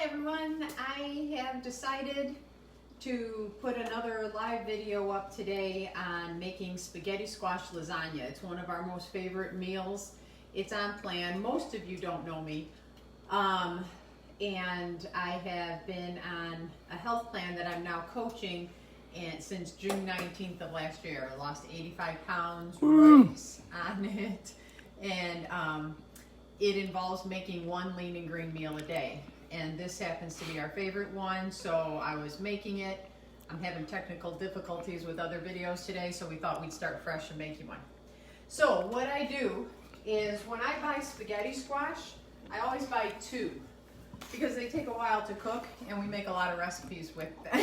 everyone. I have decided to put another live video up today on making spaghetti squash lasagna. It's one of our most favorite meals. It's on plan. Most of you don't know me. And I have been on a health plan that I'm now coaching and since June 19th of last year. I lost 85 pounds right on it. And it involves making one lean and green meal a day. And this happens to be our favorite one, so I was making it. I'm having technical difficulties with other videos today, so we thought we'd start fresh and make you one. So what I do is when I buy spaghetti squash, I always buy two because they take a while to cook and we make a lot of recipes with them.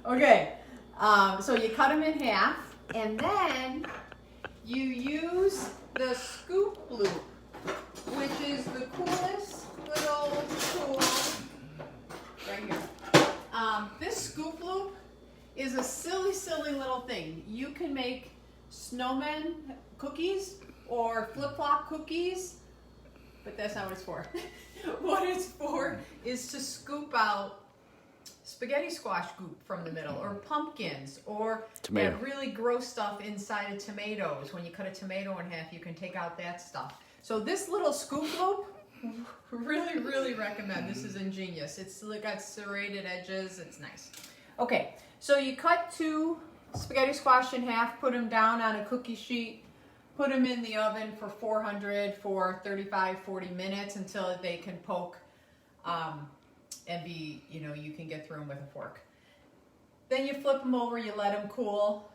Okay, so you cut them in half and then you use the scoop loop, which is the coolest little tool right here. This scoop loop is a silly little thing. You can make snowman cookies or flip-flop cookies, but that's not what it's for. What it's for is to scoop out spaghetti squash goop from the middle, or pumpkins, or that really gross stuff inside of tomatoes. When you cut a tomato in half, you can take out that stuff. So this little scoop loop, really recommend. This is ingenious. It's got serrated edges. It's nice. Okay, so you cut two spaghetti squash in half, put them down on a cookie sheet, put them in the oven for 400 for 35-40 minutes until they can poke and be, you can get through them with a fork. Then you flip them over, you let them cool,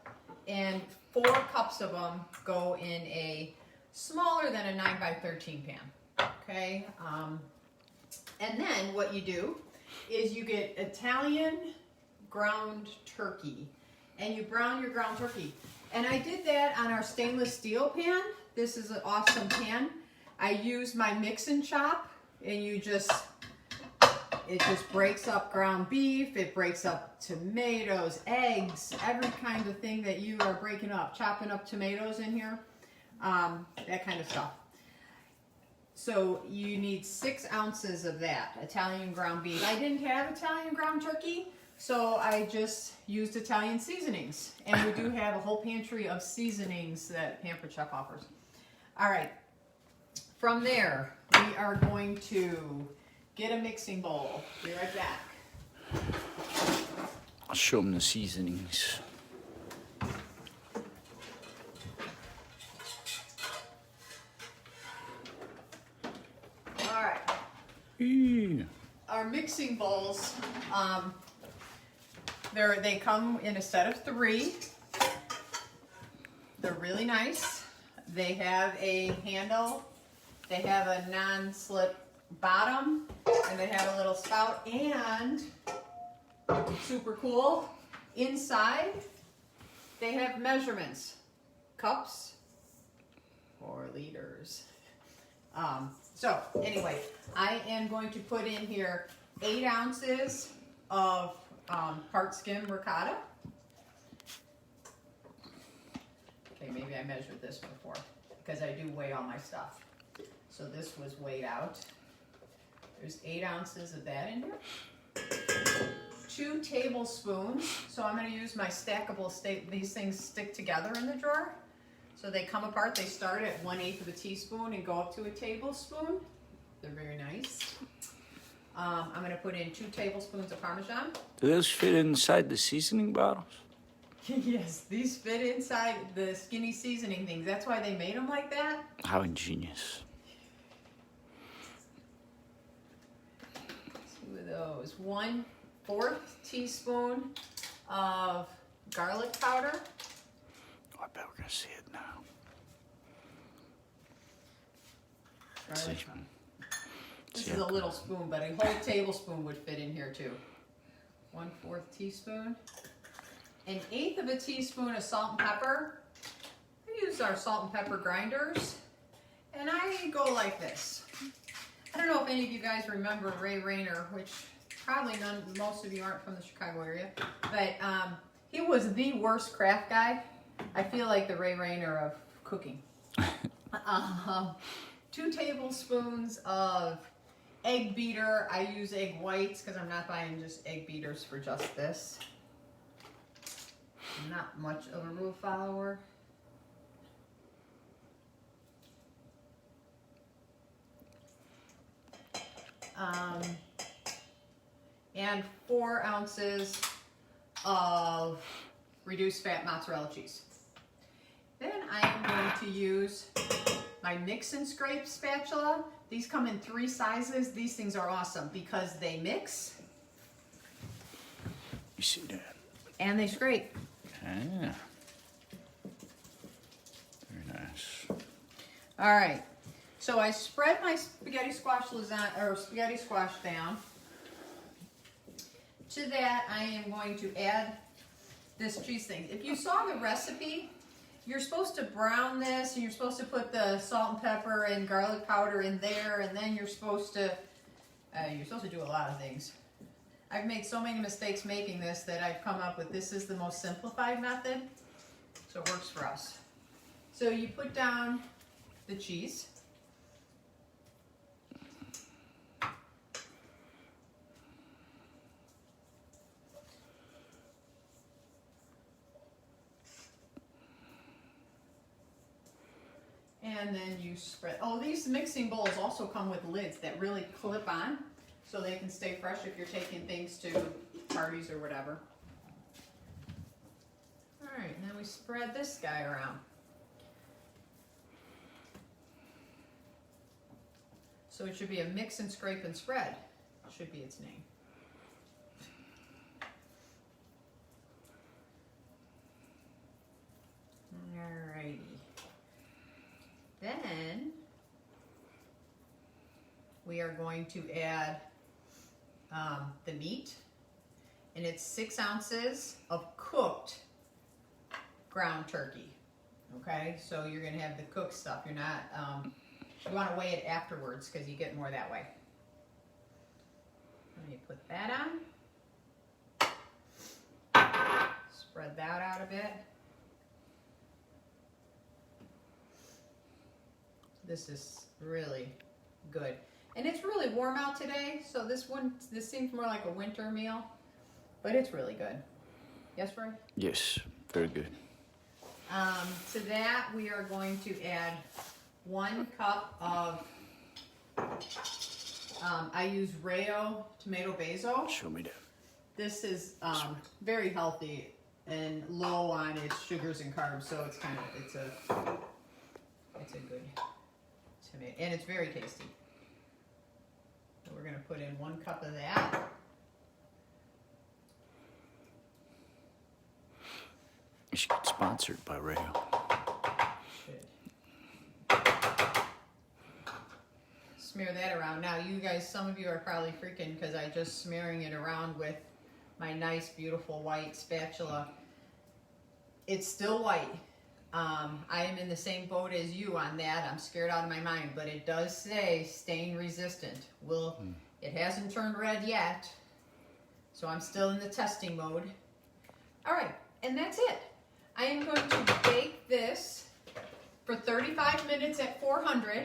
and 4 cups of them go in a smaller than a 9x13 pan, okay? And then what you do is you get Italian ground turkey, and you brown your ground turkey. And I did that on our stainless steel pan. This is an awesome pan. I use my mix and chop, and it just breaks up ground beef, it breaks up tomatoes, eggs, every kind of thing that you are breaking up, chopping up tomatoes in here, that kind of stuff. So you need 6 ounces of that, Italian ground beef. I didn't have Italian ground turkey, so I just used Italian seasonings. And we do have a whole pantry of seasonings that Pampered Chef offers. All right, from there, we are going to get a mixing bowl. Be right back. I'll show them the seasonings. All right. Our mixing bowls, they come in a set of 3. They're really nice. They have a handle. They have a non-slip bottom, and they have a little spout, and super cool, inside they have measurements, cups or liters. So anyway, I am going to put in here 8 ounces of part skim ricotta. Okay, maybe I measured this before because I do weigh all my stuff. So this was weighed out. There's 8 ounces of that in here. 2 tablespoons. So I'm going to use my stackable these things stick together in the drawer. So they come apart. They start at 1/8 of a teaspoon and go up to a tablespoon. They're very nice. I'm going to put in 2 tablespoons of Parmesan. Do those fit inside the seasoning bottles? Yes, these fit inside the skinny seasoning things. That's why they made them like that. How ingenious. 2 of those. 1/4 teaspoon of garlic powder. Oh, I bet we're gonna see it now. Garlic powder. This is a little spoon, but a whole tablespoon would fit in here too. 1/4 teaspoon. 1/8 of a teaspoon of salt and pepper. I use our salt and pepper grinders, and I go like this. I don't know if any of you guys remember Ray Rayner, which probably most of you aren't from the Chicago area, but he was the worst craft guy. I feel like the Ray Rayner of cooking. 2 tablespoons of egg beater. I use egg whites because I'm not buying just egg beaters for just this. I'm not much of a rule follower. And 4 ounces of reduced fat mozzarella cheese. Then I am going to use my mix and scrape spatula. These come in 3 sizes. These things are awesome because they mix. You see that? And they scrape. Ah. Very nice. All right. So I spread my spaghetti squash down. To that, I am going to add this cheese thing. If you saw the recipe, you're supposed to brown this, and you're supposed to put the salt and pepper and garlic powder in there, and then you're supposed to do a lot of things. I've made so many mistakes making this that I've come up with this is the most simplified method, so it works for us. So you put down the cheese. And then you spread. Oh, these mixing bowls also come with lids that really clip on so they can stay fresh if you're taking things to parties or whatever. All right, and then we spread this guy around. So it should be a mix and scrape and spread, should be its name. Alrighty. Then we are going to add the meat, and it's 6 ounces of cooked ground turkey. Okay, so you're gonna have the cooked stuff. You're not, you want to weigh it afterwards because you get more that way. Let me put that on. Spread that out a bit. This is really good. And it's really warm out today, so this seems more like a winter meal, but it's really good. Yes, Roy? Yes, very good. To that, we are going to add 1 cup of, I use Rayo tomato basil. Show me that. This is very healthy and low on its sugars and carbs, so it's a good tomato, and it's very tasty. So we're going to put in 1 cup of that. You should get sponsored by Rayo. Should. Smear that around. Now, you guys, some of you are probably freaking because I just smearing it around with my nice, beautiful white spatula. It's still white. I am in the same boat as you on that. I'm scared out of my mind, but it does say stain resistant. It hasn't turned red yet, so I'm still in the testing mode. All right, and that's it. I am going to bake this for 35 minutes at 400,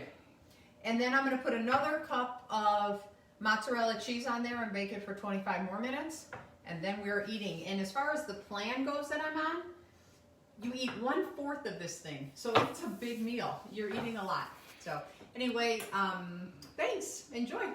and then I'm going to put another cup of mozzarella cheese on there and bake it for 25 more minutes, and then we're eating. And as far as the plan goes that I'm on, you eat 1/4 of this thing, so it's a big meal. You're eating a lot. So anyway, thanks. Enjoy.